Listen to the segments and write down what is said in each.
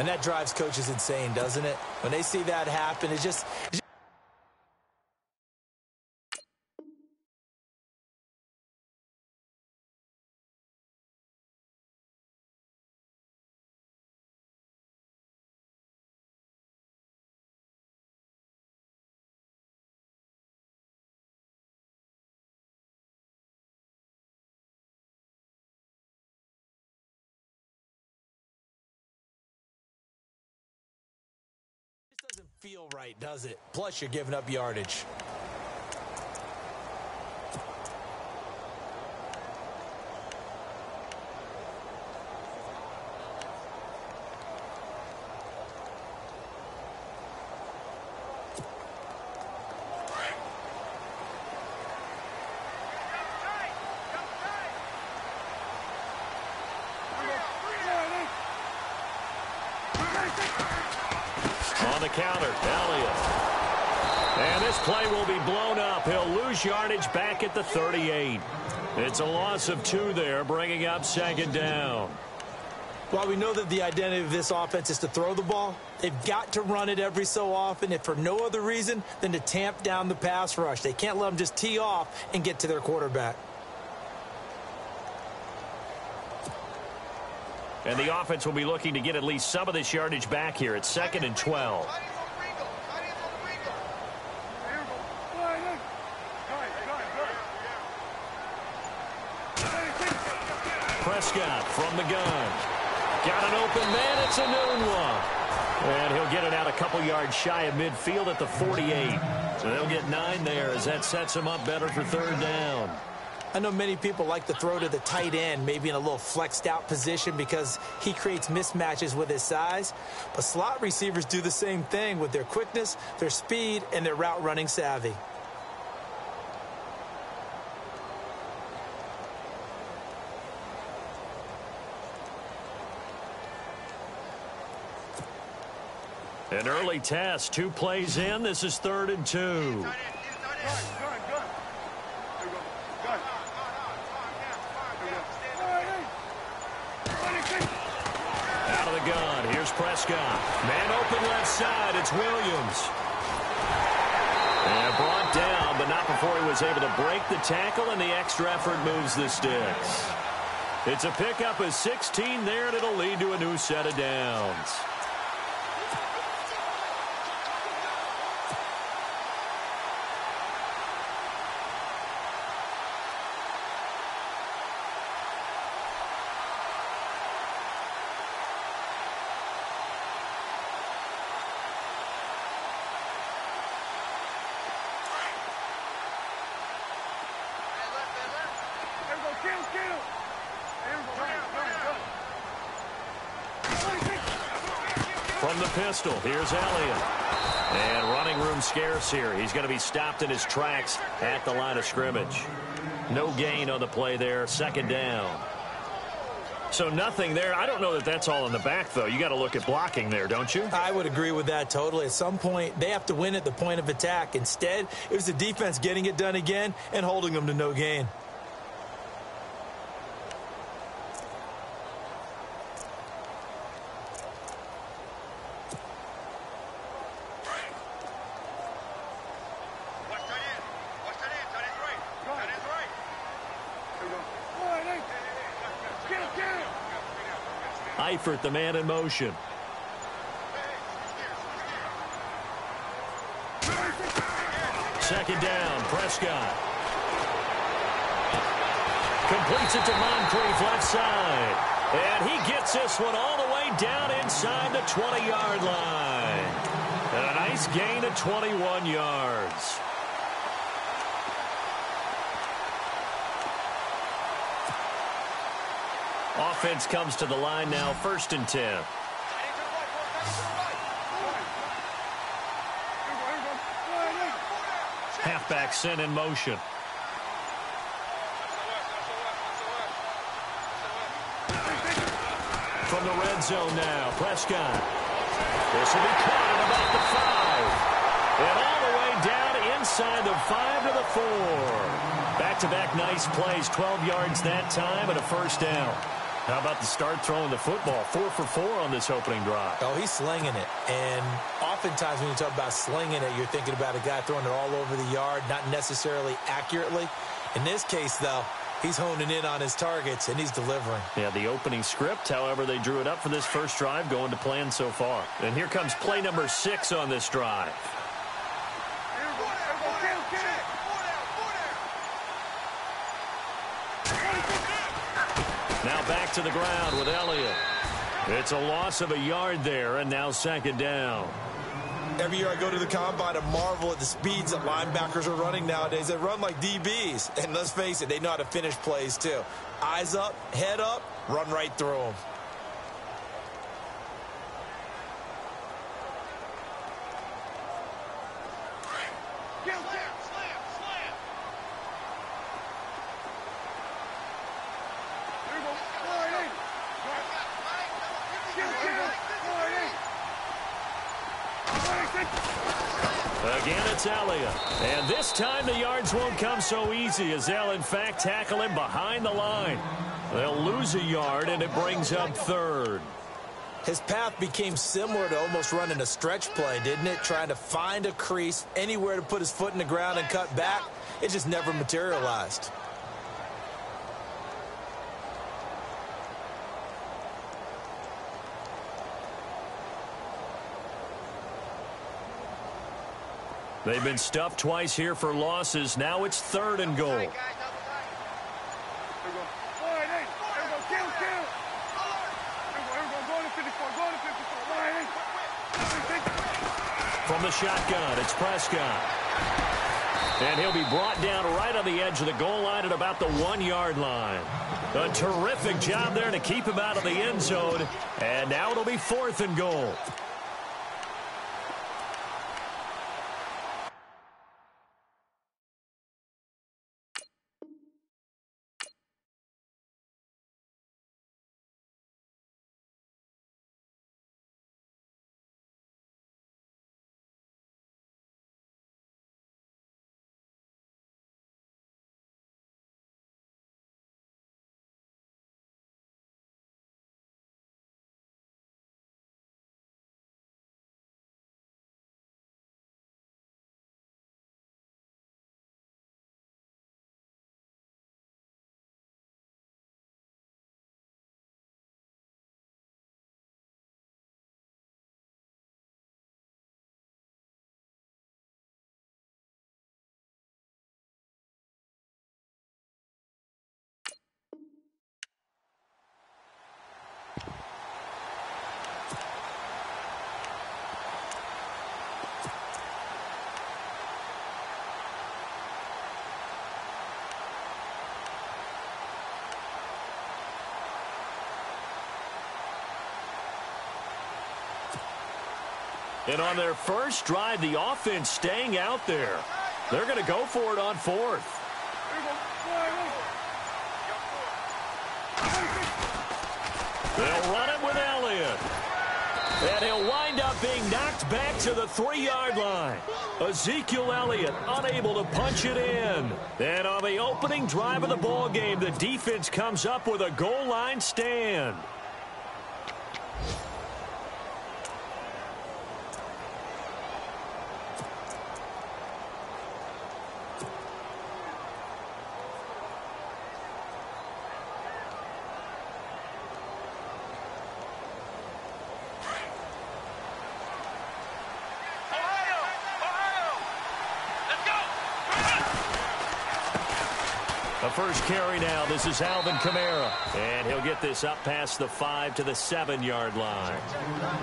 And that drives coaches insane, doesn't it? When they see that happen, it's just doesn't feel right, does it? Plus, you're giving up yardage. On the counter, Elliott. And this play will be blown up. He'll lose yardage back at the 38. It's a loss of 2 there, bringing up second down. While we know that the identity of this offense is to throw the ball, they've got to run it every so often, if for no other reason than to tamp down the pass rush. They can't let them just tee off and get to their quarterback. And the offense will be looking to get at least some of this yardage back here. It's 2nd and 12. Prescott from the gun. Got an open man. It's a noon one. And he'll get it out a couple yards shy of midfield at the 48. So they'll get 9 there as that sets him up better for 3rd down. I know many people like to throw to the tight end, maybe in a little flexed out position because he creates mismatches with his size. But slot receivers do the same thing with their quickness, their speed, and their route running savvy. An early test, 2 plays in. This is 3rd and 2. Out of the gun, here's Prescott. Man open left side, it's Williams. And brought down, but not before he was able to break the tackle, and the extra effort moves the sticks. It's a pickup of 16 there, and it'll lead to a new set of downs. From the pistol, here's Elliott. And running room scarce here. He's going to be stopped in his tracks at the line of scrimmage. No gain on the play there, 2nd down. So nothing there. I don't know that that's all in the back, though. You got to look at blocking there, don't you? I would agree with that totally. At some point, they have to win at the point of attack. Instead, it was the defense getting it done again and holding them to no gain. Eifert, the man in motion. Second down, Prescott. Completes it to Moncrief, left side. And he gets this one all the way down inside the 20-yard line. And a nice gain of 21 yards. Offense comes to the line now, 1st and 10. Halfback sent in motion. From the red zone now, Prescott. This will be caught at about the 5. And all the way down inside the 5 to the 4. Back-to-back nice plays, 12 yards that time and a 1st down. How about the start throwing the football? 4 for 4 on this opening drive. Oh, he's slinging it. And oftentimes when you talk about slinging it, you're thinking about a guy throwing it all over the yard, not necessarily accurately. In this case, though, he's honing in on his targets, and he's delivering. Yeah, the opening script, however, they drew it up for this first drive, going to plan so far. And here comes play number 6 on this drive. Now back to the ground with Elliott. It's a loss of a yard there, and now second down. Every year I go to the combine and marvel at the speeds that linebackers are running nowadays. They run like DBs. And let's face it, they know how to finish plays too. Eyes up, head up, run right through them. Again, it's Elliott. And this time the yards won't come so easy as they'll, in fact, tackle him behind the line. They'll lose a yard, and it brings up third. His path became similar to almost running a stretch play, didn't it? Trying to find a crease, anywhere to put his foot in the ground and cut back. It just never materialized. They've been stuffed twice here for losses. Now it's 3rd and goal. From the shotgun, it's Prescott. And he'll be brought down right on the edge of the goal line at about the 1-yard line. A terrific job there to keep him out of the end zone. And now it'll be 4th and goal. And on their first drive, the offense staying out there. They're going to go for it on 4th. They'll run it with Elliott. And he'll wind up being knocked back to the 3-yard line. Ezekiel Elliott unable to punch it in. And on the opening drive of the ball game, the defense comes up with a goal line stand. The first carry now. This is Alvin Kamara. And he'll get this up past the 5 to the 7-yard line.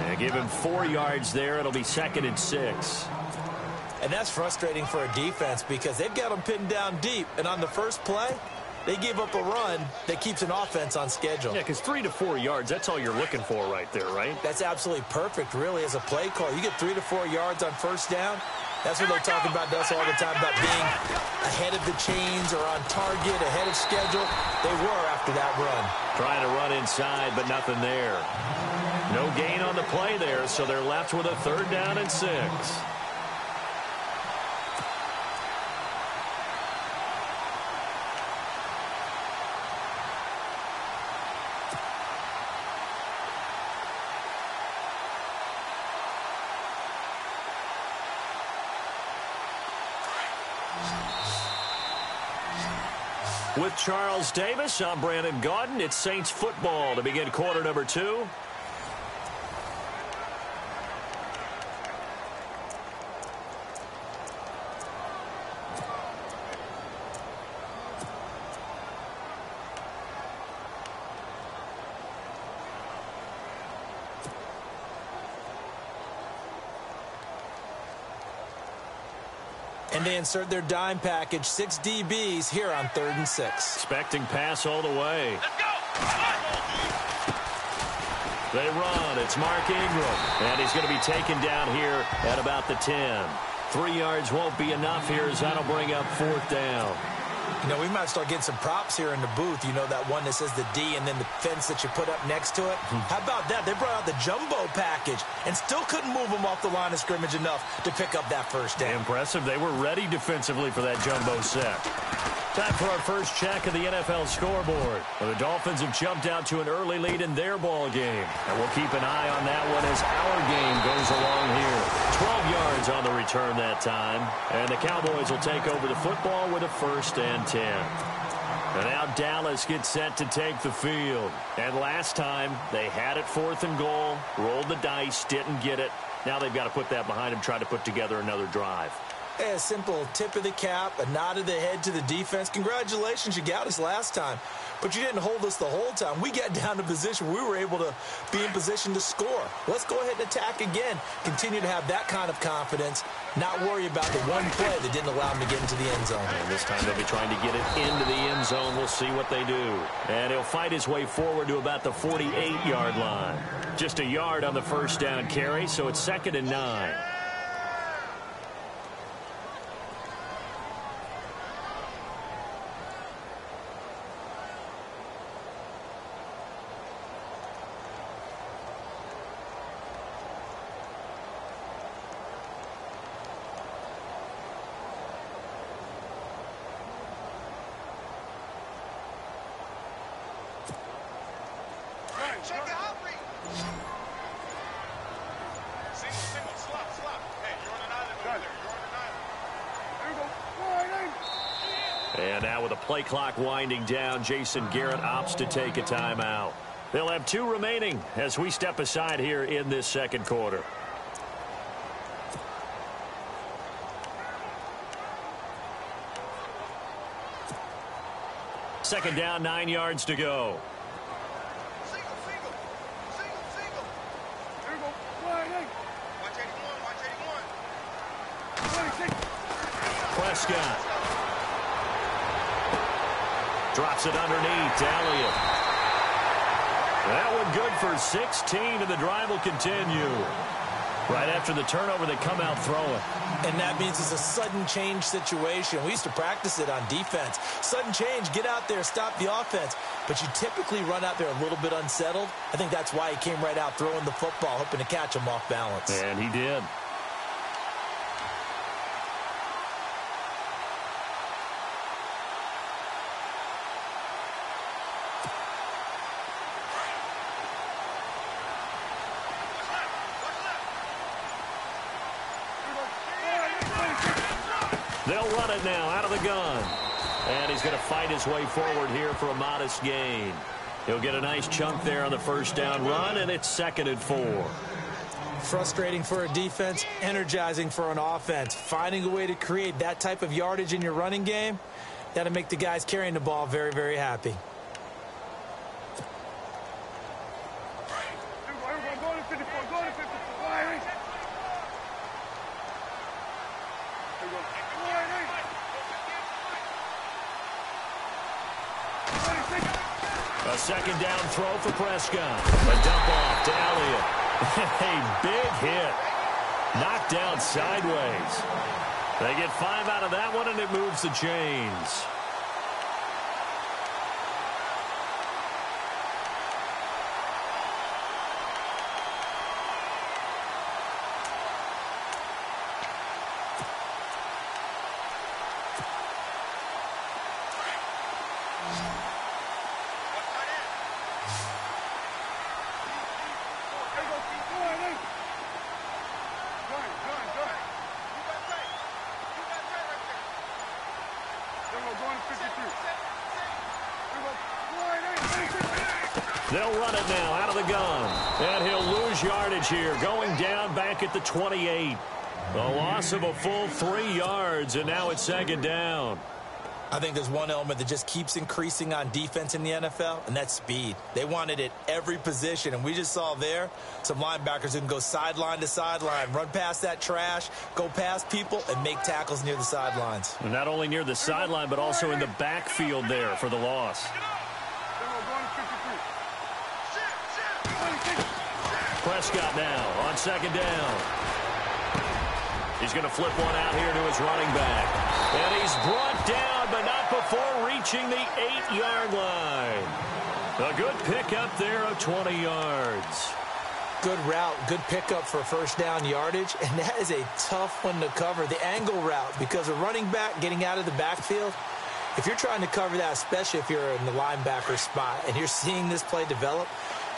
And give him 4 yards there. It'll be 2nd and 6. And that's frustrating for a defense because they've got them pinned down deep. And on the first play, they give up a run that keeps an offense on schedule. Yeah, because 3 to 4 yards, that's all you're looking for right there, right? That's absolutely perfect, really, as a play call. You get 3 to 4 yards on first down. That's what they're talking about to us all the time, about being ahead of the chains or on target, ahead of schedule. They were after that run. Trying to run inside, but nothing there. No gain on the play there, so they're left with a 3rd down and 6. With Charles Davis, I'm Brandon Gaudin. It's Saints football to begin quarter number 2. And they insert their dime package, 6 DBs here on 3rd and 6. Expecting pass all the way. Let's go. They run. It's Mark Ingram. And he's going to be taken down here at about the 10. 3 yards won't be enough here as that'll bring up 4th down. You know, we might start getting some props here in the booth. You know, that one that says the D and then the fence that you put up next to it. How about that? They brought out the jumbo package and still couldn't move them off the line of scrimmage enough to pick up that 1st down. Impressive. They were ready defensively for that jumbo set. Time for our first check of the NFL scoreboard. Well, the Dolphins have jumped out to an early lead in their ball game. And we'll keep an eye on that one as our game goes along here. 12 yards on the return that time. And the Cowboys will take over the football with a 1st and 10. And now Dallas gets set to take the field. And last time, they had it 4th and goal, rolled the dice, didn't get it. Now they've got to put that behind them, try to put together another drive. A simple tip of the cap, a nod of the head to the defense. Congratulations, you got us last time. But you didn't hold us the whole time. We got down to position. We were able to be in position to score. Let's go ahead and attack again. Continue to have that kind of confidence. Not worry about the one play that didn't allow them to get into the end zone. And this time they'll be trying to get it into the end zone. We'll see what they do. And he'll fight his way forward to about the 48-yard line. Just a yard on the 1st down carry, so it's 2nd and 9. And now with the play clock winding down, Jason Garrett opts to take a timeout. They'll have 2 remaining as we step aside here in this 2nd quarter. Second down, 9 yards to go. Prescott. Drops it underneath to Elliott. That one good for 16, and the drive will continue. Right after the turnover, they come out throwing. And that means it's a sudden change situation. We used to practice it on defense. Sudden change, get out there, stop the offense. But you typically run out there a little bit unsettled. I think that's why he came right out throwing the football, hoping to catch him off balance. And he did. They'll run it now out of the gun. And he's going to fight his way forward here for a modest gain. He'll get a nice chunk there on the 1st down run, and it's 2nd and 4. Frustrating for a defense, energizing for an offense. Finding a way to create that type of yardage in your running game, that'll make the guys carrying the ball very, very happy. A 2nd down throw for Prescott. A dump off to Elliott. A big hit. Knocked down sideways. They get 5 out of that one, and it moves the chains. They'll run it now out of the gun. And he'll lose yardage here, going down back at the 28. A loss of a full 3 yards, and now it's second down. I think there's one element that just keeps increasing on defense in the NFL, and that's speed. They want it at every position, and we just saw there some linebackers who can go sideline to sideline, run past that trash, go past people, and make tackles near the sidelines. And not only near the sideline, but also in the backfield there for the loss. Prescott now on second down. He's going to flip one out here to his running back. And he's brought down, but not before reaching the 8-yard line. A good pickup there of 20 yards. Good route, good pickup for first down yardage, and that is a tough one to cover, the angle route, because a running back getting out of the backfield, if you're trying to cover that, especially if you're in the linebacker spot and you're seeing this play develop,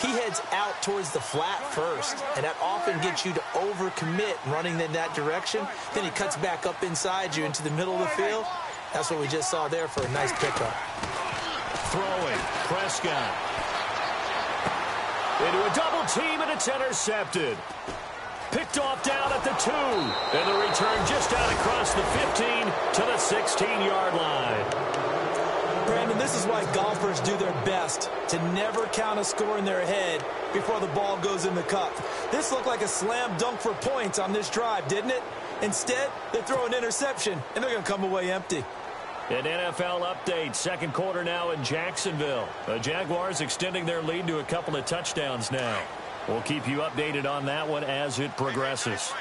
he heads out towards the flat first, and that often gets you to overcommit running in that direction. Then he cuts back up inside you into the middle of the field. That's what we just saw there for a nice pickup. Throwing, Prescott. Into a double team, and it's intercepted. Picked off down at the 2. And the return just out across the 15 to the 16-yard line. Brandon, this is why golfers do their best to never count a score in their head before the ball goes in the cup. This looked like a slam dunk for points on this drive, didn't it? Instead, they throw an interception, and they're going to come away empty. An NFL update, second quarter now in Jacksonville. The Jaguars extending their lead to a couple of touchdowns now. We'll keep you updated on that one as it progresses.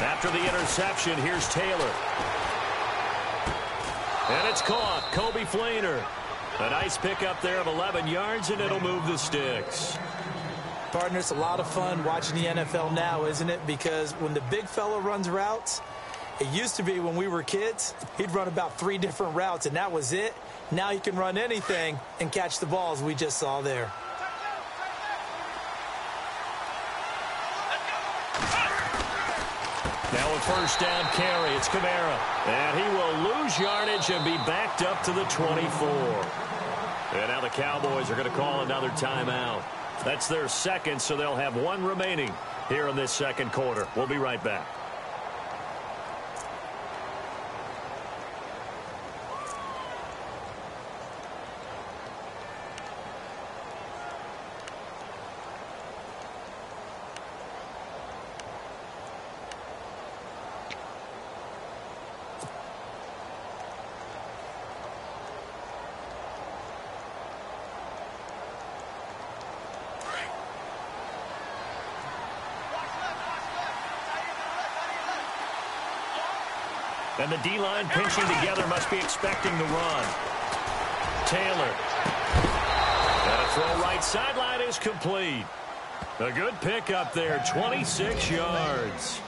After the interception, here's Taylor. And it's caught. Kobe Flainer. A nice pickup there of 11 yards, and it'll move the sticks. Partner, it's a lot of fun watching the NFL now, isn't it? Because when the big fella runs routes, it used to be when we were kids, he'd run about 3 different routes, and that was it. Now he can run anything and catch the balls we just saw there. Now a first down carry. It's Kamara. And he will lose yardage and be backed up to the 24. And now the Cowboys are going to call another timeout. That's their second, so they'll have 1 remaining here in this second quarter. We'll be right back. And the D-line pinching together must be expecting the run. Taylor. And a throw right sideline is complete. A good pickup there, 26 yards.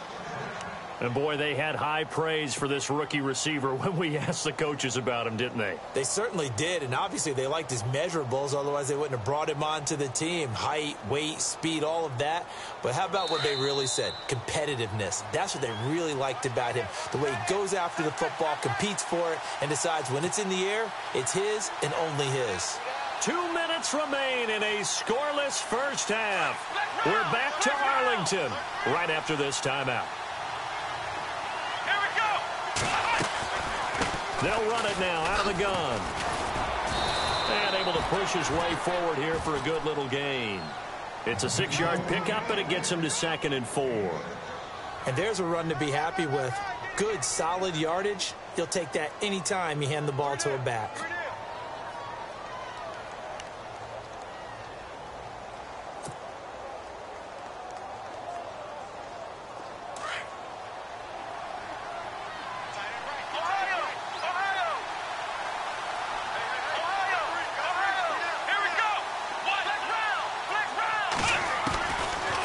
And, boy, they had high praise for this rookie receiver when we asked the coaches about him, didn't they? They certainly did, and obviously they liked his measurables. Otherwise, they wouldn't have brought him onto the team. Height, weight, speed, all of that. But how about what they really said? Competitiveness. That's what they really liked about him. The way he goes after the football, competes for it, and decides when it's in the air, it's his and only his. 2 minutes remain in a scoreless first half. We're back to Arlington right after this timeout. They'll run it now out of the gun. And able to push his way forward here for a good little gain. It's a 6-yard pickup, and it gets him to 2nd and 4. And there's a run to be happy with. Good, solid yardage. You'll take that anytime you hand the ball to a back.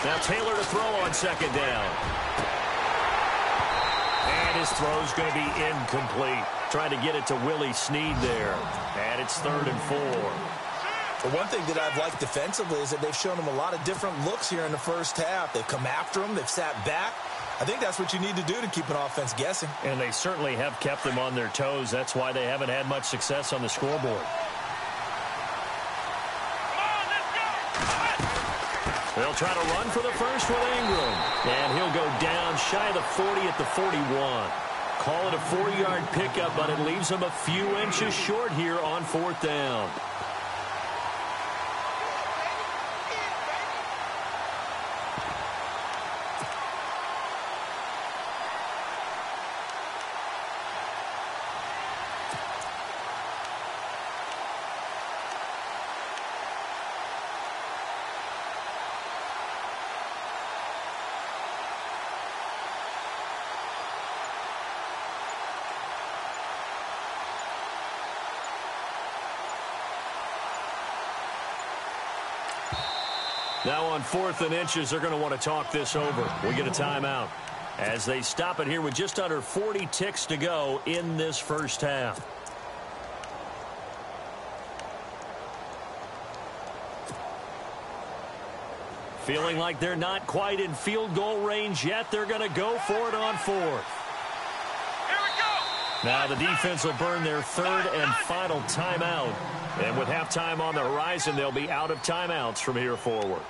Now Taylor to throw on 2nd down. And his throw's going to be incomplete. Trying to get it to Willie Snead there. And it's 3rd and 4. Well, one thing that I've liked defensively is that they've shown him a lot of different looks here in the first half. They've come after him. They've sat back. I think that's what you need to do to keep an offense guessing. And they certainly have kept them on their toes. That's why they haven't had much success on the scoreboard. They'll try to run for the first with Ingram. And he'll go down shy of the 40 at the 41. Call it a 4-yard pickup, but it leaves him a few inches short here on 4th down. Now on 4th and inches, they're going to want to talk this over. We get a timeout as they stop it here with just under 40 ticks to go in this first half. Feeling like they're not quite in field goal range yet. They're going to go for it on 4th. Here we go. Now the defense will burn their 3rd and final timeout. And with halftime on the horizon, they'll be out of timeouts from here forward.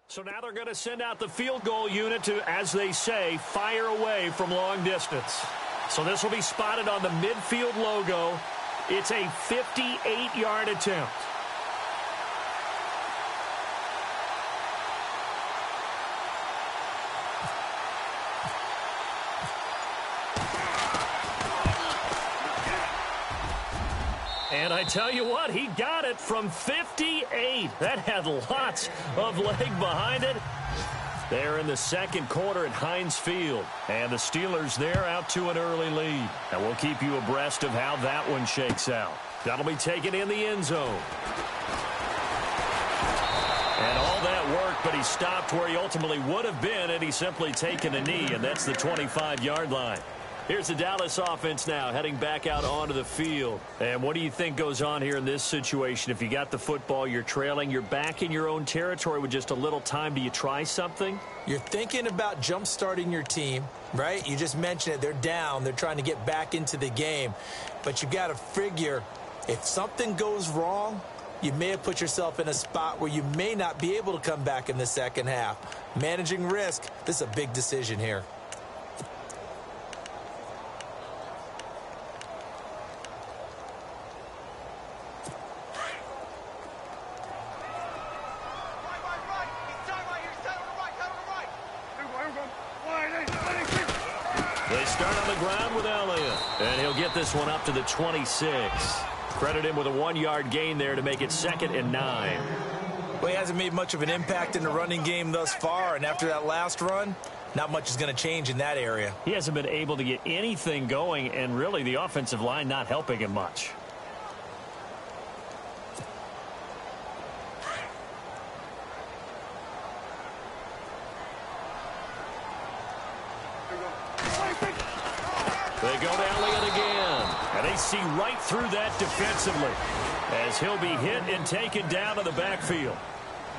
So now they're going to send out the field goal unit to, as they say, fire away from long distance. So this will be spotted on the midfield logo. It's a 58-yard attempt. And I tell you what, he got it from 58. That had lots of leg behind it. They're in the second quarter at Heinz Field. And the Steelers there out to an early lead. And we'll keep you abreast of how that one shakes out. That'll be taken in the end zone. And all that worked, but he stopped where he ultimately would have been had he simply taken a knee, and that's the 25-yard line. Here's the Dallas offense now heading back out onto the field. And what do you think goes on here in this situation? If you got the football, you're trailing, you're back in your own territory with just a little time. Do you try something? You're thinking about jump-starting your team, right? You just mentioned it. They're down. They're trying to get back into the game. But you've got to figure if something goes wrong, you may have put yourself in a spot where you may not be able to come back in the second half. Managing risk, this is a big decision here. They start on the ground with Elliott, and he'll get this one up to the 26. Credit him with a 1-yard gain there to make it 2nd and 9. Well, he hasn't made much of an impact in the running game thus far, and after that last run, not much is going to change in that area. He hasn't been able to get anything going, and really the offensive line not helping him much. They go to Elliott again. And they see right through that defensively as he'll be hit and taken down to the backfield.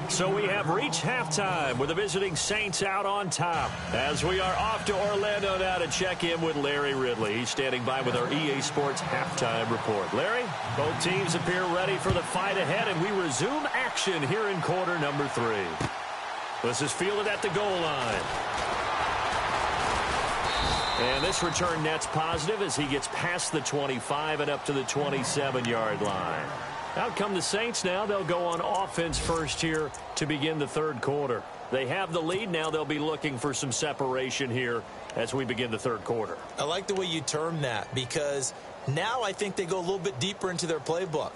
So we have reached halftime with the visiting Saints out on top as we are off to Orlando now to check in with Larry Ridley. He's standing by with our EA Sports halftime report. Larry, both teams appear ready for the fight ahead, and we resume action here in quarter number 3. This is fielded at the goal line. And this return net's positive as he gets past the 25 and up to the 27-yard line. Out come the Saints now. They'll go on offense first here to begin the third quarter. They have the lead. Now they'll be looking for some separation here as we begin the third quarter. I like the way you term that because now I think they go a little bit deeper into their playbook.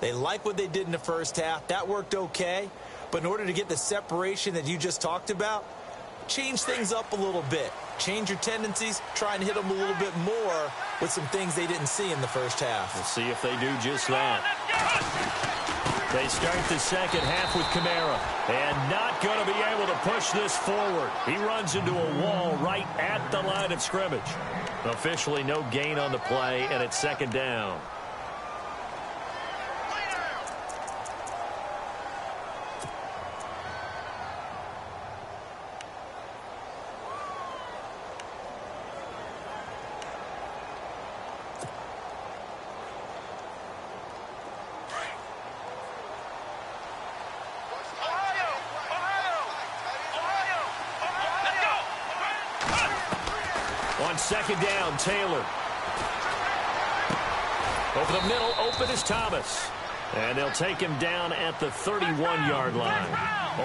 They like what they did in the first half. That worked okay. But in order to get the separation that you just talked about, change things up a little bit. Change your tendencies, try and hit them a little bit more with some things they didn't see in the first half. We'll see if they do just that. They start the second half with Kamara, and not going to be able to push this forward. He runs into a wall right at the line of scrimmage. Officially no gain on the play, and it's second down. On second down, Taylor. Over the middle, open is Thomas. And they'll take him down at the 31-yard line.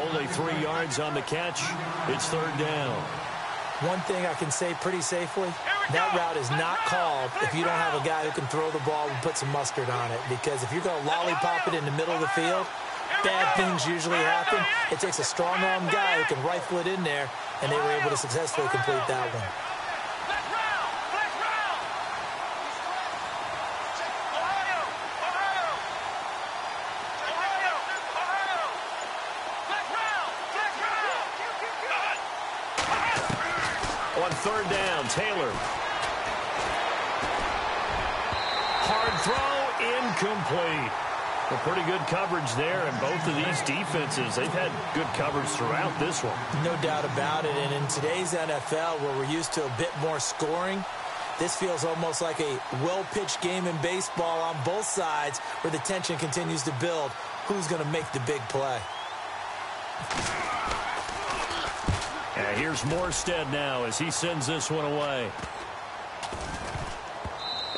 Only 3 yards on the catch. It's third down. One thing I can say pretty safely, that route is not called if you don't have a guy who can throw the ball and put some mustard on it. Because if you're going to lollipop it in the middle of the field, bad things usually happen. It takes a strong-arm guy who can rifle it in there, and they were able to successfully complete that one. On third down, Taylor. Hard throw, incomplete. Well, pretty good coverage there, and both of these defenses, they've had good coverage throughout this one. No doubt about it, and in today's NFL, where we're used to a bit more scoring, this feels almost like a well-pitched game in baseball on both sides where the tension continues to build. Who's going to make the big play? And here's Morstead now as he sends this one away.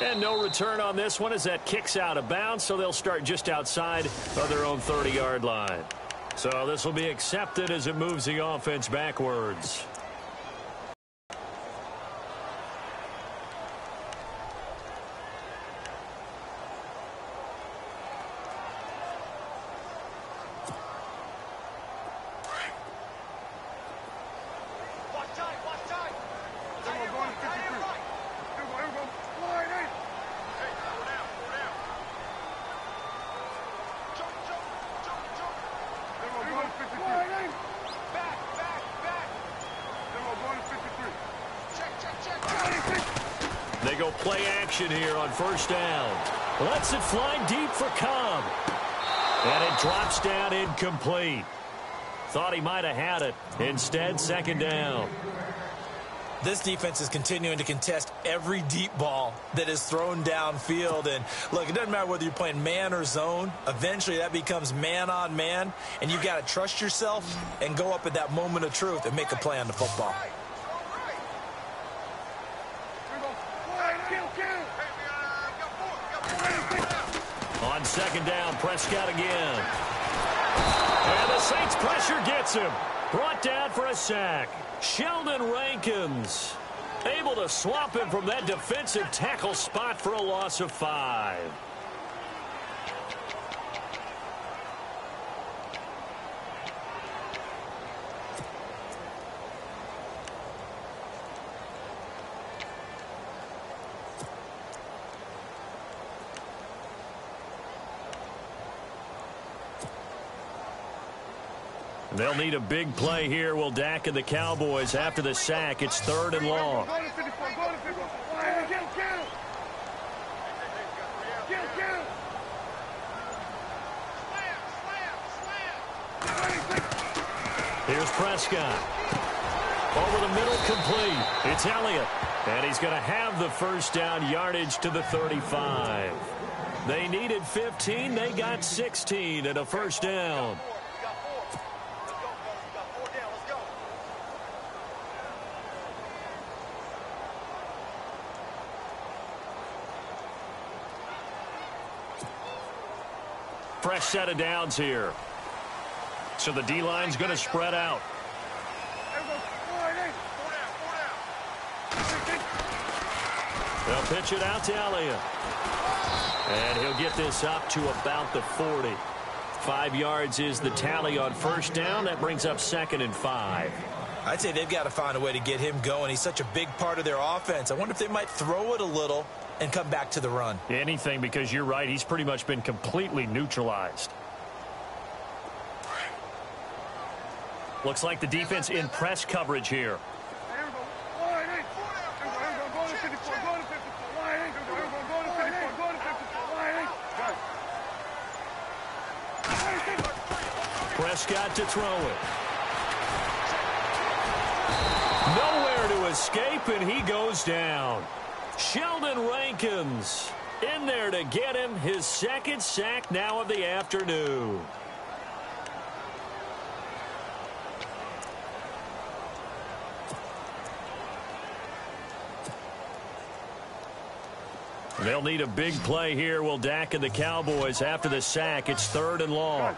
And no return on this one as that kicks out of bounds, so they'll start just outside of their own 30-yard line. So this will be accepted as it moves the offense backwards. They go play action here on first down. Lets it fly deep for Cobb. And it drops down incomplete. Thought he might have had it. Instead, second down. This defense is continuing to contest every deep ball that is thrown downfield. And, look, it doesn't matter whether you're playing man or zone. Eventually, that becomes man on man. And you've got to trust yourself and go up at that moment of truth and make a play on the football. On second down, Prescott again. And the Saints pressure gets him. Brought down for a sack. Sheldon Rankins able to swap him from that defensive tackle spot for a loss of 5. They'll need a big play here. Will Dak and the Cowboys after the sack. It's third and long. Here's Prescott. Over the middle, complete. It's Elliott. And he's going to have the first down, yardage to the 35. They needed 15. They got 16 and a first down. Fresh set of downs here. So the D-line's going to spread out. They'll pitch it out to Elliott. And he'll get this up to about the 40. 5 yards is the tally on first down. That brings up 2nd and 5. I'd say they've got to find a way to get him going. He's such a big part of their offense. I wonder if they might throw it a little and come back to the run. Anything, because you're right. He's pretty much been completely neutralized. Looks like the defense in press coverage here. Prescott to throw it. Nowhere to escape, and he goes down. Sheldon Rankins in there to get him his 2nd sack now of the afternoon. They'll need a big play here. Will Dak and the Cowboys after the sack. It's 3rd and long.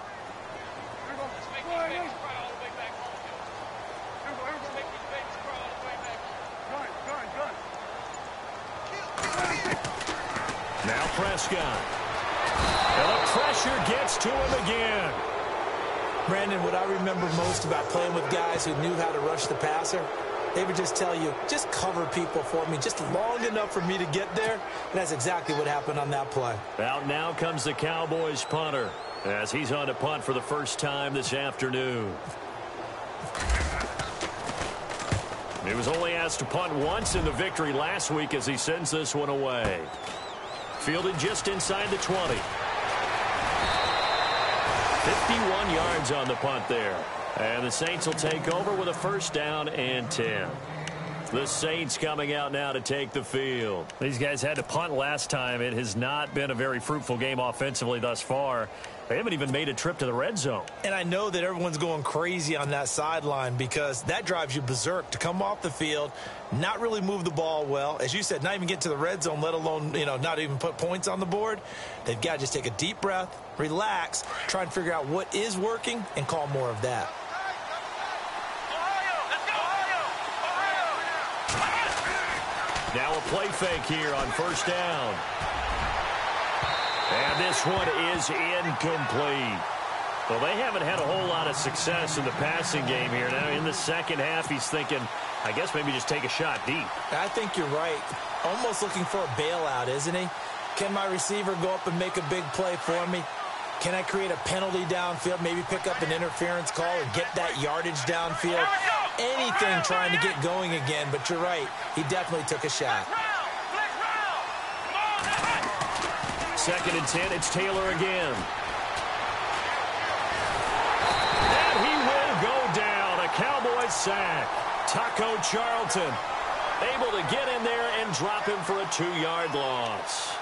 Now Prescott. And the pressure gets to him again. Brandon, what I remember most about playing with guys who knew how to rush the passer, they would just tell you, just cover people for me, just long enough for me to get there. And that's exactly what happened on that play. Out now comes the Cowboys punter as he's on to punt for the first time this afternoon. He was only asked to punt once in the victory last week as he sends this one away. Fielded just inside the 20. 51 yards on the punt there. And the Saints will take over with a first down and 10. The Saints coming out now to take the field. These guys had to punt last time. It has not been a very fruitful game offensively thus far. They haven't even made a trip to the red zone. And I know that everyone's going crazy on that sideline because that drives you berserk to come off the field, not really move the ball well. As you said, not even get to the red zone, let alone, not even put points on the board. They've got to just take a deep breath, relax, try and figure out what is working and call more of that. Now a play fake here on first down. And this one is incomplete. Well, they haven't had a whole lot of success in the passing game here. Now in the second half, he's thinking, I guess maybe just take a shot deep. I think you're right. Almost looking for a bailout, isn't he? Can my receiver go up and make a big play for me? Can I create a penalty downfield, maybe pick up an interference call and get that yardage downfield? Anything trying to get going again, but you're right. He definitely took a shot. 2nd and 10, it's Taylor again. And he will go down. A Cowboys sack. Taco Charlton able to get in there and drop him for a 2-yard loss.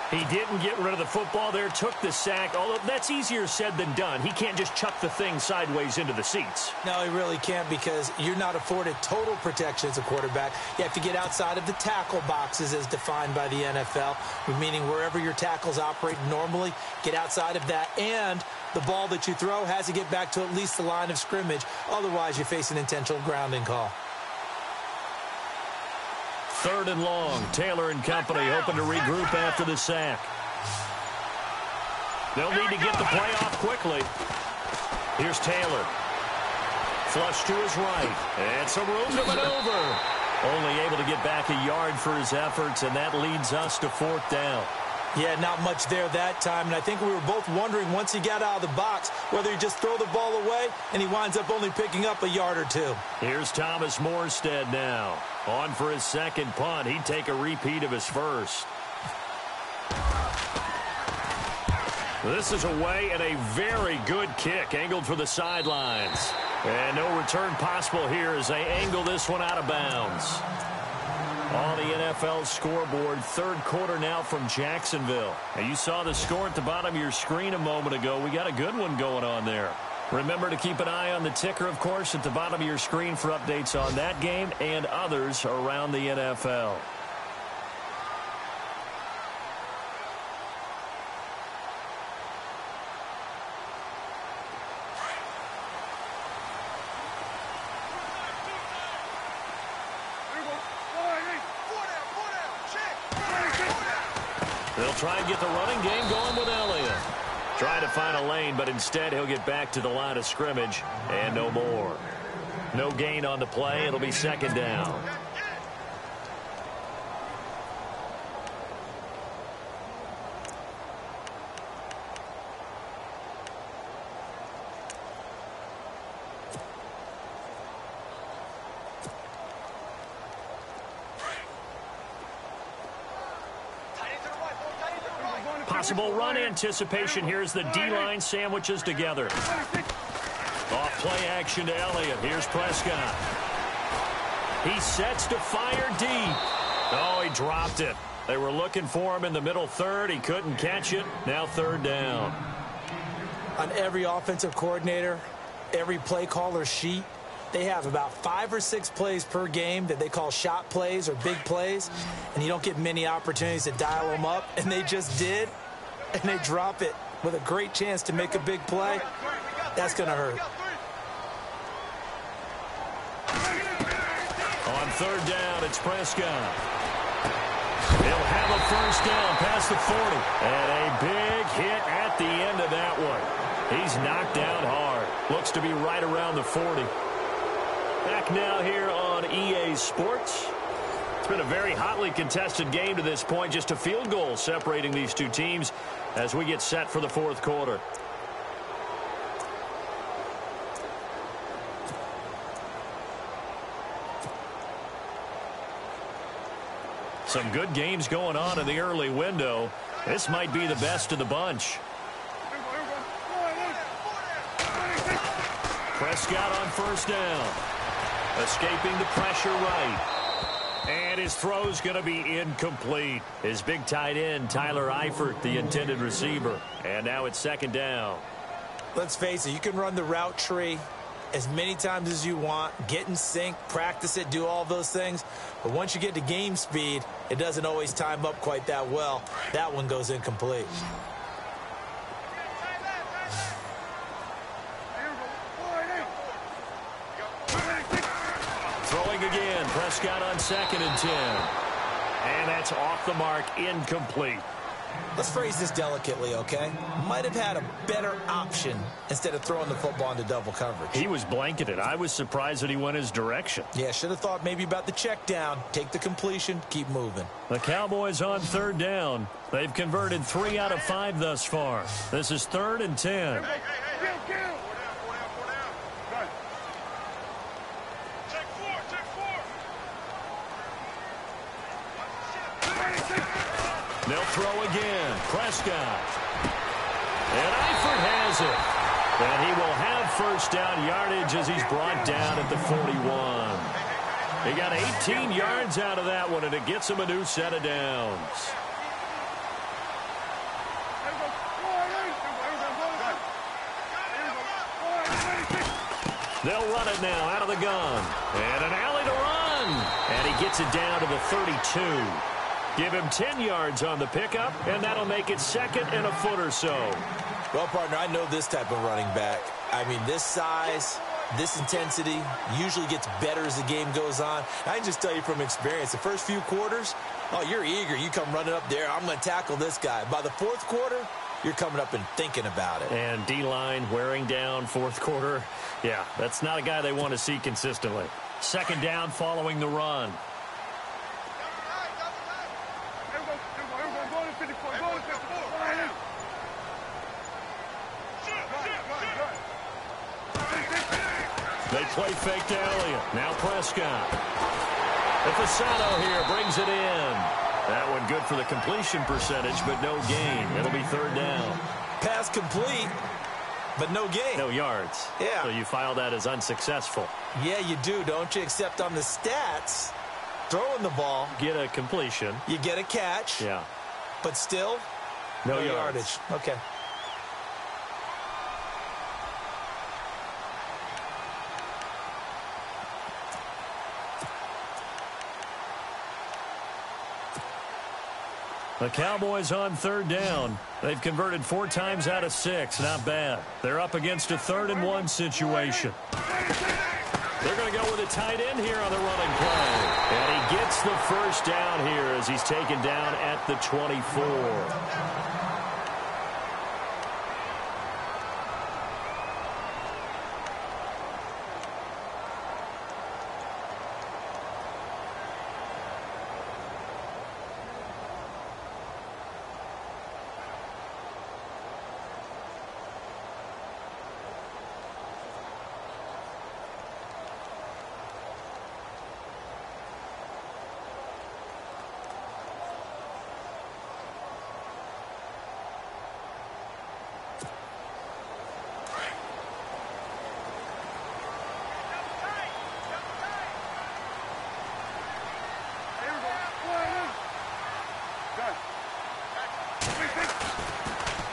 He didn't get rid of the football there, took the sack, although that's easier said than done. He can't just chuck the thing sideways into the seats. No, he really can't because you're not afforded total protection as a quarterback. You have to get outside of the tackle boxes as defined by the NFL, meaning wherever your tackles operate normally, get outside of that, and the ball that you throw has to get back to at least the line of scrimmage. Otherwise, you face an intentional grounding call. 3rd and long. Taylor and company hoping to regroup after the sack. They'll need to get the play off quickly. Here's Taylor. Flush to his right. And some room to maneuver. Only able to get back a yard for his efforts, and that leads us to 4th down. Yeah, not much there that time, and I think we were both wondering once he got out of the box whether he just throw the ball away, and he winds up only picking up a yard or two. Here's Thomas Morstead now. On for his 2nd punt. He'd take a repeat of his first. This is away and a very good kick angled for the sidelines. And no return possible here as they angle this one out of bounds. On the NFL scoreboard, third quarter now from Jacksonville. Now you saw the score at the bottom of your screen a moment ago. We got a good one going on there. Remember to keep an eye on the ticker, of course, at the bottom of your screen for updates on that game and others around the NFL. They'll try and get the running game going with Elliott. Trying to find a lane, but instead he'll get back to the line of scrimmage and no more. No gain on the play. It'll be second down. Possible run anticipation. Here's the D-line sandwiches together. Off play action to Elliott. Here's Prescott. He sets to fire deep. Oh, he dropped it. They were looking for him in the middle third. He couldn't catch it. Now third down. On every offensive coordinator, every play caller sheet, they have about 5 or 6 plays per game that they call shot plays or big plays, and you don't get many opportunities to dial them up, and they just did, and they drop it with a great chance to make a big play. That's going to hurt. On third down, it's Prescott. He'll have a first down past the 40, and a big hit at the end of that one. He's knocked down hard. Looks to be right around the 40. Back now here on EA Sports. It's been a very hotly contested game to this point. Just a field goal separating these two teams as we get set for the fourth quarter. Some good games going on in the early window. This might be the best of the bunch. Prescott on first down. Escaping the pressure right. And his throw's going to be incomplete. His big tight end, Tyler Eifert, the intended receiver. And now it's second down. Let's face it, you can run the route tree as many times as you want, get in sync, practice it, do all those things. But once you get to game speed, it doesn't always time up quite that well. That one goes incomplete. Throwing again, Prescott on 2nd and 10. And that's off the mark, incomplete. Let's phrase this delicately, okay? Might have had a better option instead of throwing the football into double coverage. He was blanketed. I was surprised that he went his direction. Yeah, should have thought maybe about the check down, take the completion, keep moving. The Cowboys on third down. They've converted 3 out of 5 thus far. This is 3rd and 10. They'll throw again. Prescott. And Eifert has it. And he will have first down yardage as he's brought down at the 41. He got 18 yards out of that one, and it gets him a new set of downs. They'll run it now out of the gun. And an alley to run. And he gets it down to the 32. Give him 10 yards on the pickup, and that'll make it 2nd and a foot or so. Well, partner, I know this type of running back. I mean, this size, this intensity usually gets better as the game goes on. I can just tell you from experience, the first few quarters, oh, you're eager. You come running up there, I'm going to tackle this guy. By the fourth quarter, you're coming up and thinking about it. And D-line wearing down fourth quarter. Yeah, that's not a guy they want to see consistently. Second down following the run. They play fake to Elliott. Now Prescott. The Fasano here brings it in. That one good for the completion percentage, but no gain. It'll be third down. Pass complete, but no gain. No yards. Yeah. So you file that as unsuccessful. Yeah, you do, don't you? Except on the stats, throwing the ball. Get a completion. You get a catch. Yeah. But still, no yardage. Okay. The Cowboys on third down. They've converted 4 times out of 6. Not bad. They're up against a 3rd and 1 situation. They're going to go with a tight end here on the running play. And he gets the first down here as he's taken down at the 24.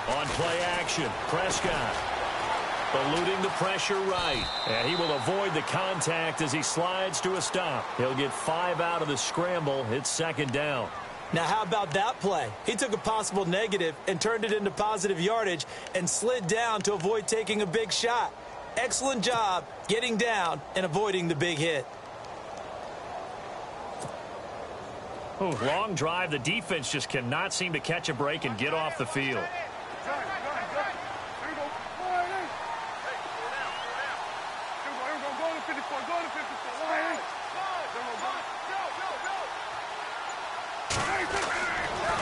On play action, Prescott eluding the pressure right. And he will avoid the contact as he slides to a stop. He'll get 5 out of the scramble. It's 2nd down. Now, how about that play? He took a possible negative and turned it into positive yardage and slid down to avoid taking a big shot. Excellent job getting down and avoiding the big hit. Oh, long drive. The defense just cannot seem to catch a break and get off the field.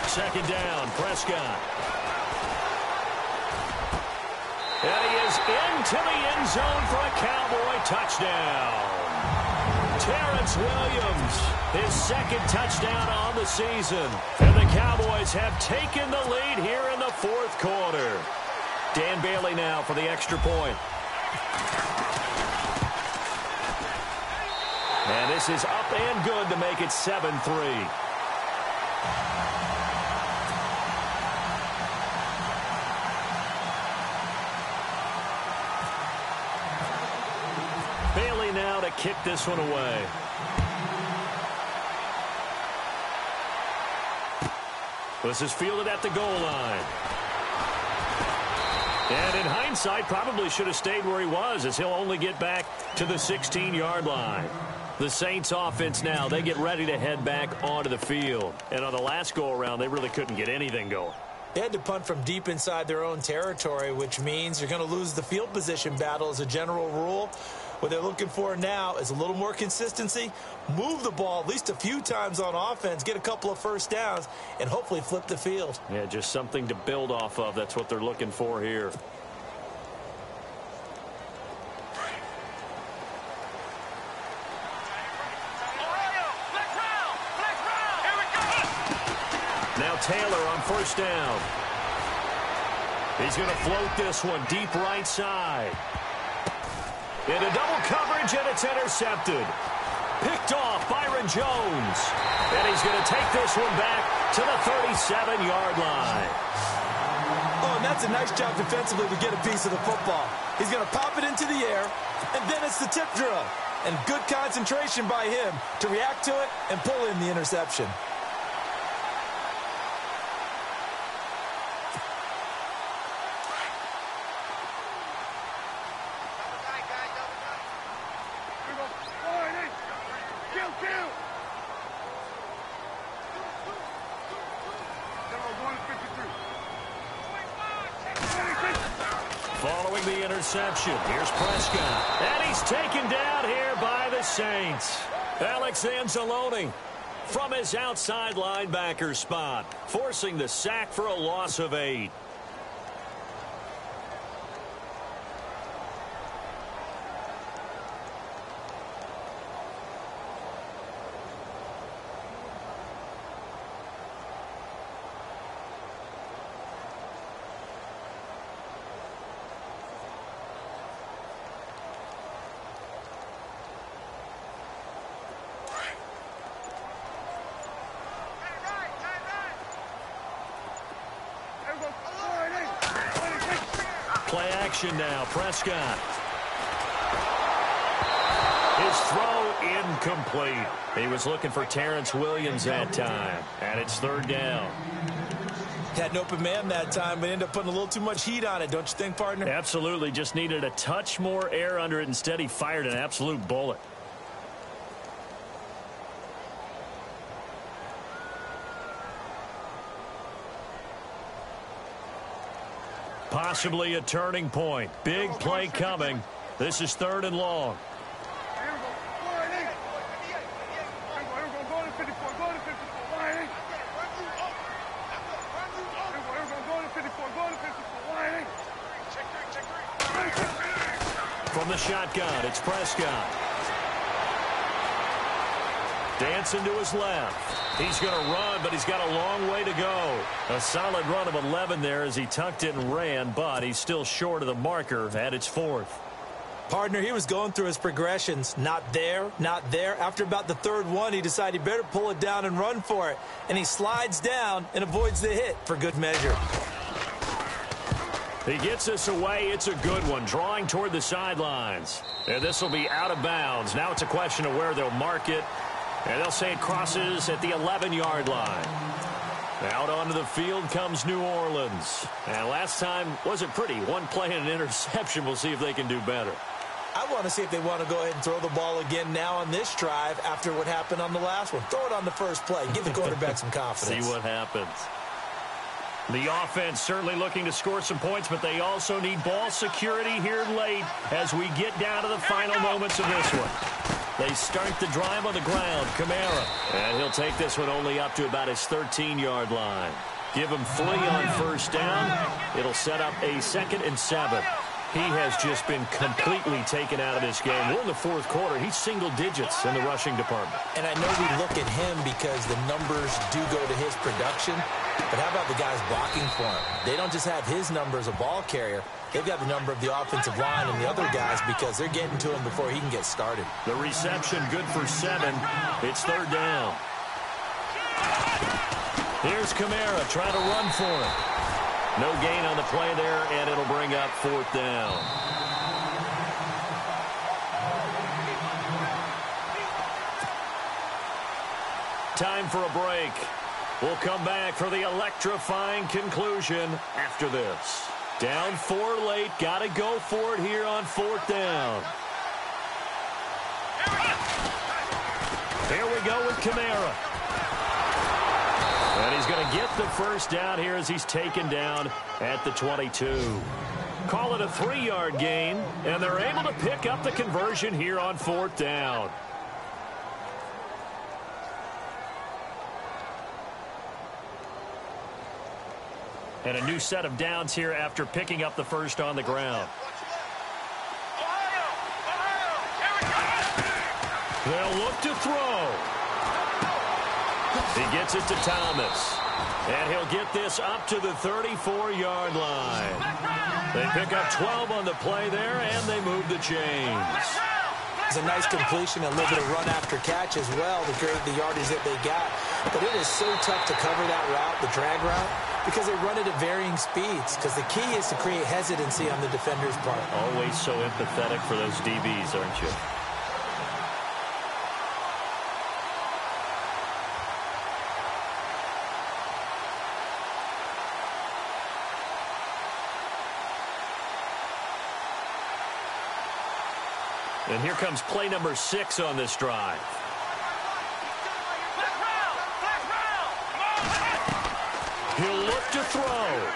Second down, Prescott. And he is into the end zone for a Cowboy touchdown. Terrence Williams, his 2nd touchdown on the season. And the Cowboys have taken the lead here in the 4th quarter. Dan Bailey now for the extra point. And this is up and good to make it 7-3. Bailey now to kick this one away. This is fielded at the goal line. And in hindsight, probably should have stayed where he was, as he'll only get back to the 16-yard line. The Saints offense now, they get ready to head back onto the field. And on the last go-around, they really couldn't get anything going. They had to punt from deep inside their own territory, which means you're going to lose the field position battle as a general rule. What they're looking for now is a little more consistency, move the ball at least a few times on offense, get a couple of first downs, and hopefully flip the field. Yeah, just something to build off of. That's what they're looking for here. Now Taylor on first down. He's going to float this one deep right side. Into double coverage, and it's intercepted. Picked off Byron Jones. And he's going to take this one back to the 37-yard line. Oh, and that's a nice job defensively to get a piece of the football. He's going to pop it into the air, and then it's the tip drill. And good concentration by him to react to it and pull in the interception. Following the interception, here's Prescott. And he's taken down here by the Saints. Alex Anzalone from his outside linebacker spot, forcing the sack for a loss of 8. action now. Prescott. His throw incomplete. He was looking for Terrence Williams that time. And it's third down. Had an open man that time, but ended up putting a little too much heat on it, don't you think, partner? Absolutely. Just needed a touch more air under it. Instead, he fired an absolute bullet. Possibly a turning point. Big play coming. This is third and long. From the shotgun, it's Prescott. Dancing to his left. He's going to run, but he's got a long way to go. A solid run of 11 there as he tucked it and ran, but he's still short of the marker at its fourth. Partner, he was going through his progressions. Not there, not there. After about the third one, he decided he better pull it down and run for it. And he slides down and avoids the hit for good measure. He gets this away. It's a good one. Drawing toward the sidelines. And this will be out of bounds. Now it's a question of where they'll mark it. And they'll say it crosses at the 11-yard line. Out onto the field comes New Orleans. And last time wasn't pretty. One play and an interception. We'll see if they can do better. I want to see if they want to go ahead and throw the ball again now on this drive after what happened on the last one. Throw it on the first play. Give the quarterback some confidence. See what happens. The offense certainly looking to score some points, but they also need ball security here late as we get down to the final moments of this one. They start the drive on the ground. Kamara. And he'll take this one only up to about his 13-yard line. Give him 3 on first down. It'll set up a 2nd and 7. He has just been completely taken out of this game. We're in the fourth quarter. He's single digits in the rushing department. And I know we look at him because the numbers do go to his production. But how about the guys blocking for him? They don't just have his number as a ball carrier. They've got the number of the offensive line and the other guys because they're getting to him before he can get started. The reception good for 7. It's third down. Here's Kamara trying to run for it. No gain on the play there, and it'll bring up 4th down. Time for a break. We'll come back for the electrifying conclusion after this. Down 4 late. Got to go for it here on 4th down. Here we go with Kamara. And he's going to get the first down here as he's taken down at the 22. Call it a 3-yard gain, and they're able to pick up the conversion here on 4th down. And a new set of downs here after picking up the first on the ground. They'll look to throw. He gets it to Thomas. And he'll get this up to the 34-yard line. They pick up 12 on the play there, and they move the chains. It's a nice completion, a little bit of run after catch as well to create the yardage that they got. But it is so tough to cover that route, the drag route, because they run it at varying speeds. Because the key is to create hesitancy on the defender's part. Always so empathetic for those DBs, aren't you? And here comes play number 6 on this drive. He'll look to throw.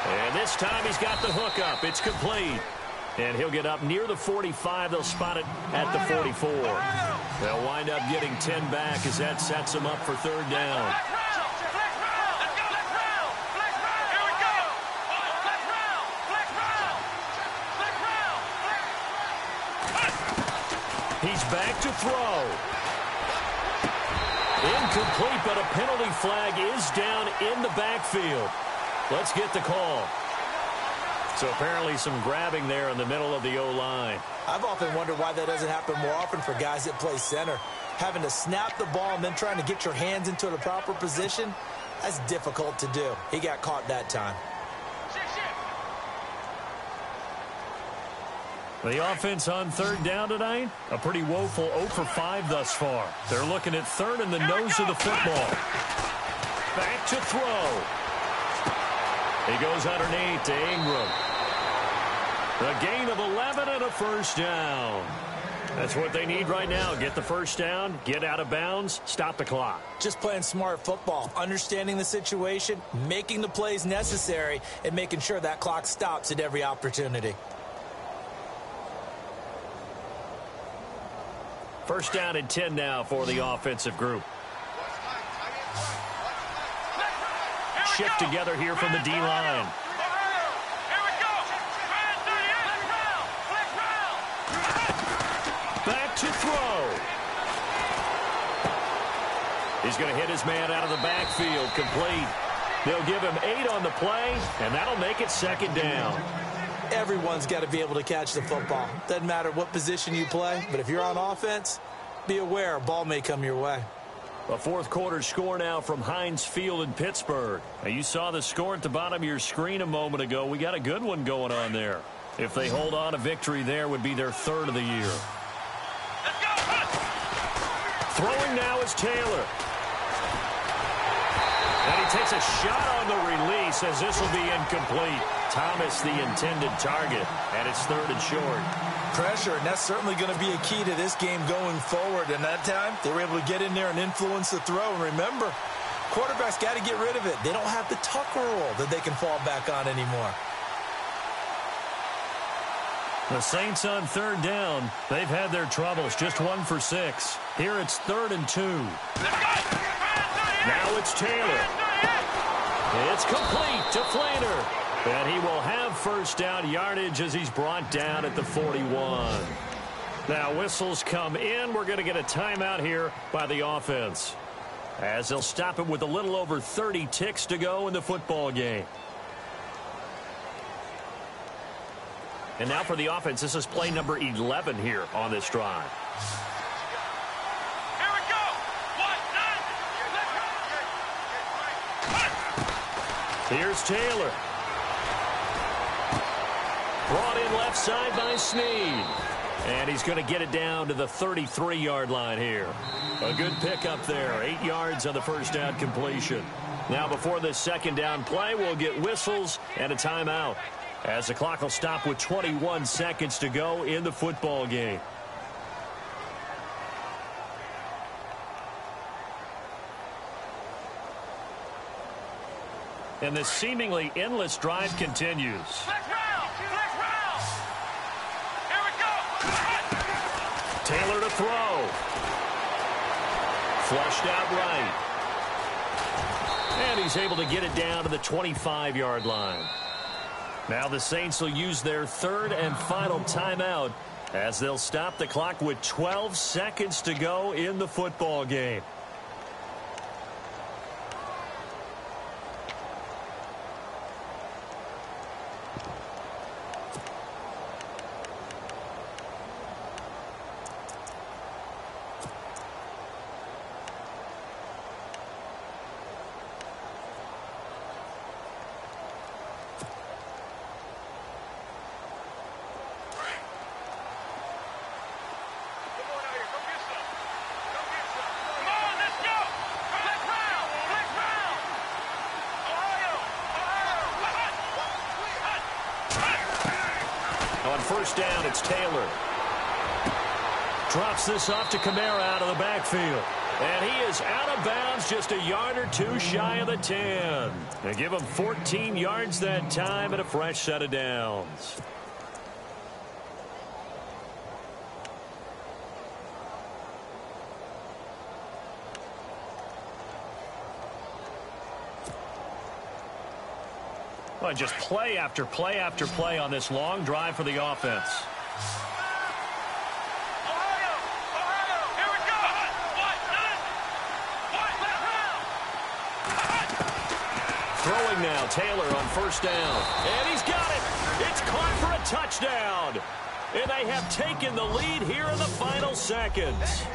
And this time he's got the hook up. It's complete. And he'll get up near the 45. They'll spot it at the 44. They'll wind up getting 10 back as that sets them up for third down. He's back to throw. Incomplete, but a penalty flag is down in the backfield. Let's get the call. So apparently some grabbing there in the middle of the O-line. I've often wondered why that doesn't happen more often for guys that play center. Having to snap the ball and then trying to get your hands into the proper position, that's difficult to do. He got caught that time. The offense on third down tonight, a pretty woeful 0 for 5 thus far. They're looking at third in the nose of the football. Back to throw. He goes underneath to Ingram. A gain of 11 and a first down. That's what they need right now. Get the first down, get out of bounds, stop the clock. Just playing smart football, understanding the situation, making the plays necessary, and making sure that clock stops at every opportunity. First down and 10 now for the offensive group. Shift together here from the D-line. Back to throw. He's going to hit his man out of the backfield, complete. They'll give him 8 on the play, and that'll make it second down. Everyone's got to be able to catch the football. Doesn't matter what position you play, but if you're on offense, be aware a ball may come your way. A fourth quarter score now from Heinz Field in Pittsburgh. Now, you saw the score at the bottom of your screen a moment ago. We got a good one going on there. If they hold on, a victory there would be their 3rd of the year. Throwing now is Taylor. And he takes a shot on the release as this will be incomplete. Thomas the intended target, and it's 3rd and short. Pressure, and that's certainly going to be a key to this game going forward. And that time, they were able to get in there and influence the throw. And remember, quarterbacks got to get rid of it. They don't have the Tucker rule that they can fall back on anymore. The Saints on 3rd down. They've had their troubles, just 1 for 6. Here it's 3rd and 2. Now it's Taylor. It's complete to Flainer. And he will have first down yardage as he's brought down at the 41. Now whistles come in. We're going to get a timeout here by the offense, as they'll stop it with a little over 30 ticks to go in the football game. And now for the offense, this is play number 11 here on this drive. Here we go. 1, 9. Here's Taylor. Brought in left side by Snead. And he's going to get it down to the 33-yard line here. A good pickup there. 8 yards on the first down completion. Now before this second down play, we'll get whistles and a timeout, as the clock will stop with 21 seconds to go in the football game. And this seemingly endless drive continues. Flex round. Here we go. Taylor to throw. Flushed out right. And he's able to get it down to the 25-yard line. Now the Saints will use their 3rd and final timeout, as they'll stop the clock with 12 seconds to go in the football game. First down, it's Taylor. Drops this off to Kamara out of the backfield. And he is out of bounds, just a yard or 2 shy of the 10. They give him 14 yards that time and a fresh set of downs. Well, just play after play after play on this long drive for the offense. Here we go. 1, 9. Throwing now, Taylor on first down. And he's got it. It's caught for a touchdown. And they have taken the lead here in the final seconds.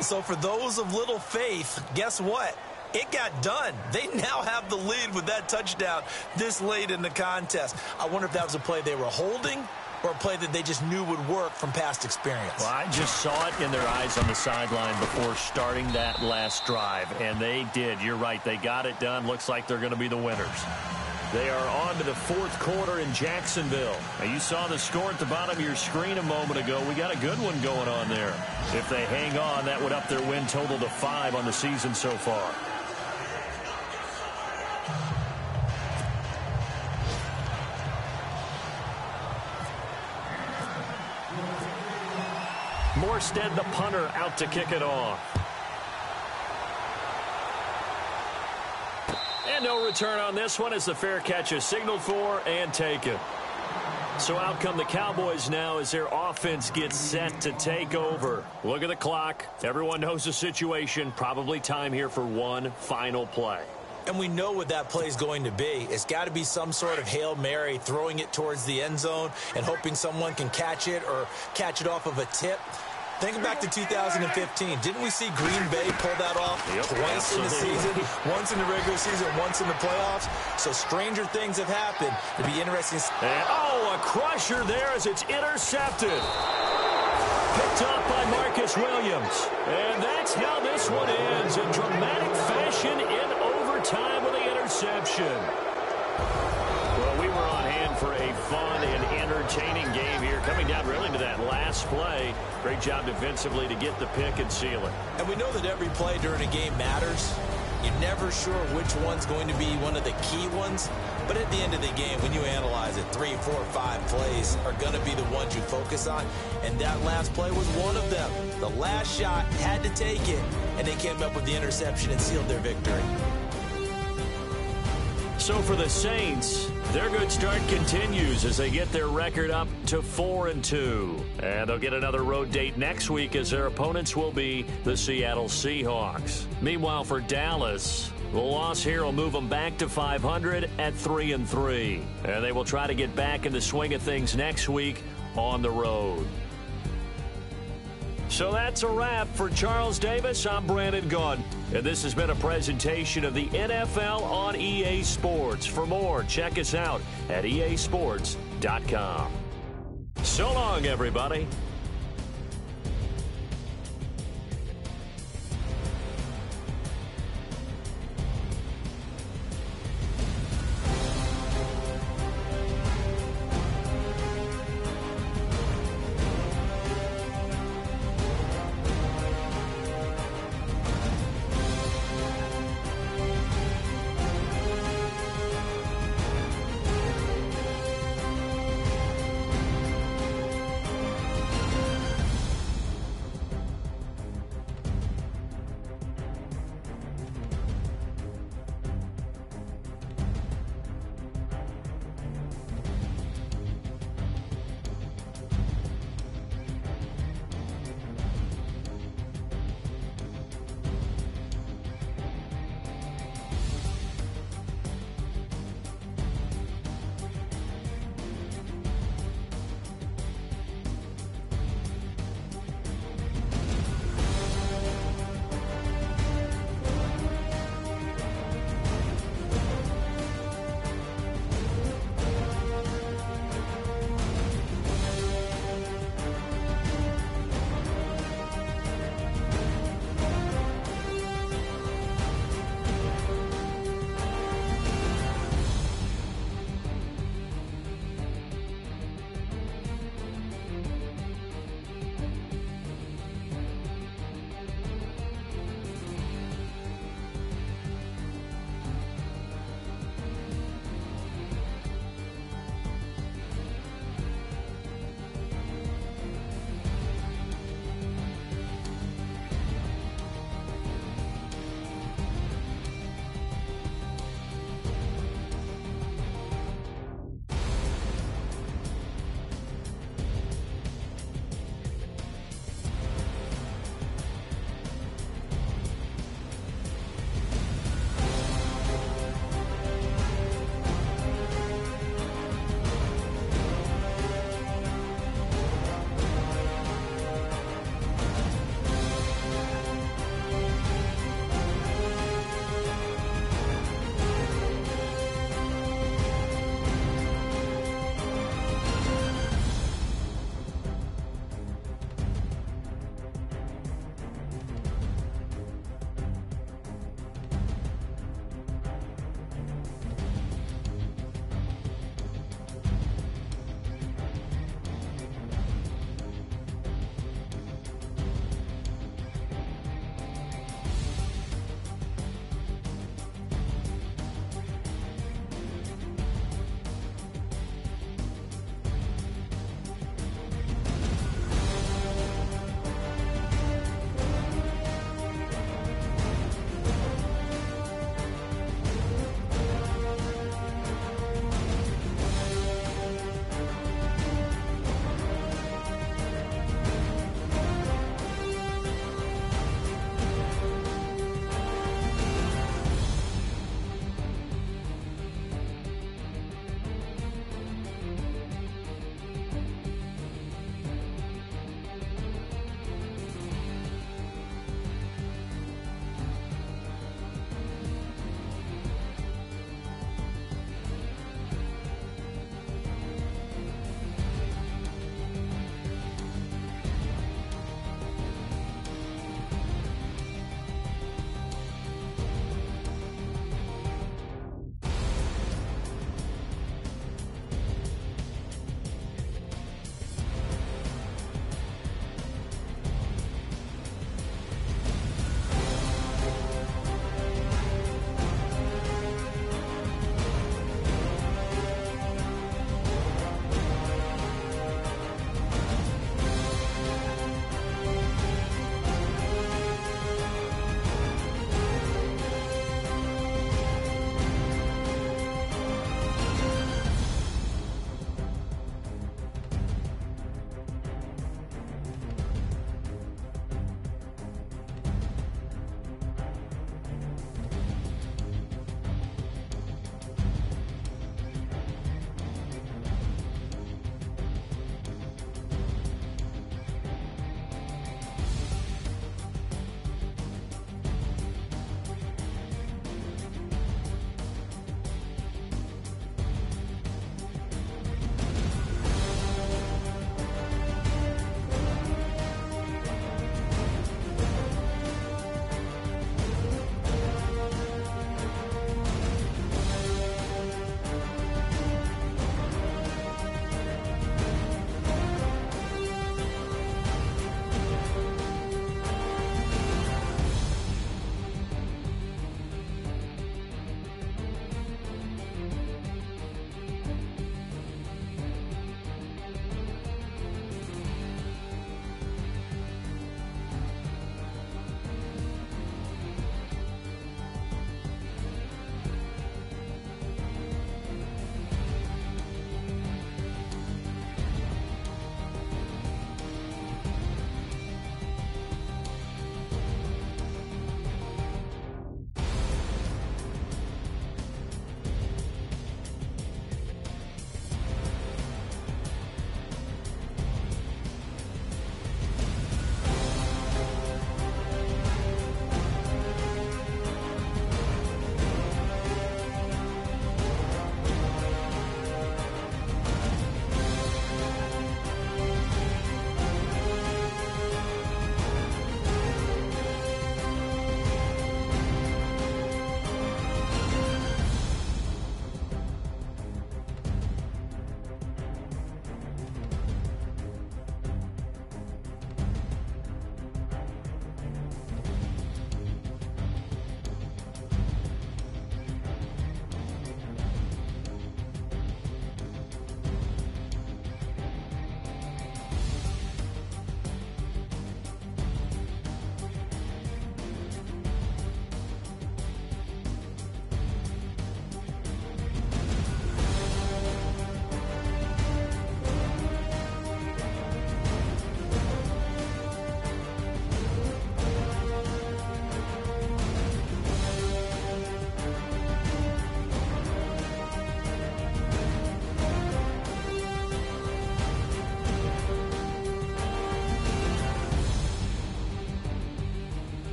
So for those of little faith, guess what? It got done. They now have the lead with that touchdown this late in the contest. I wonder if that was a play they were holding or a play that they just knew would work from past experience? Well, I just saw it in their eyes on the sideline before starting that last drive, and they did. You're right. They got it done. Looks like they're going to be the winners. They are on to the fourth quarter in Jacksonville. Now, you saw the score at the bottom of your screen a moment ago. We got a good one going on there. If they hang on, that would up their win total to 5 on the season so far. Morstead, the punter, out to kick it off. And no return on this one as the fair catch is signaled for and taken. So out come the Cowboys now as their offense gets set to take over. Look at the clock. Everyone knows the situation. Probably time here for one final play. And we know what that play is going to be. It's got to be some sort of Hail Mary, throwing it towards the end zone and hoping someone can catch it or catch it off of a tip. Think back to 2015. Didn't we see Green Bay pull that off twice in the season? Once in the regular season, once in the playoffs. So stranger things have happened. It'd be interesting. And, a crusher there as it's intercepted. Picked up by Marcus Williams. And that's how this one ends in dramatic fashion in overtime with the interception. Well, we were on hand for a fun and entertaining game here, coming down really to that last play. Great job defensively to get the pick and seal it. And we know that every play during a game matters. You're never sure which one's going to be one of the key ones. But at the end of the game, when you analyze it, 3, 4, 5 plays are going to be the ones you focus on. And that last play was one of them. The last shot had to take it, and they came up with the interception and sealed their victory. So for the Saints, their good start continues as they get their record up to 4-2. And they'll get another road date next week as their opponents will be the Seattle Seahawks. Meanwhile, for Dallas, the loss here will move them back to 500 at 3-3. And they will try to get back in the swing of things next week on the road. So that's a wrap for Charles Davis. I'm Brandon Gaudin, and this has been a presentation of the NFL on EA Sports. For more, check us out at easports.com. So long, everybody.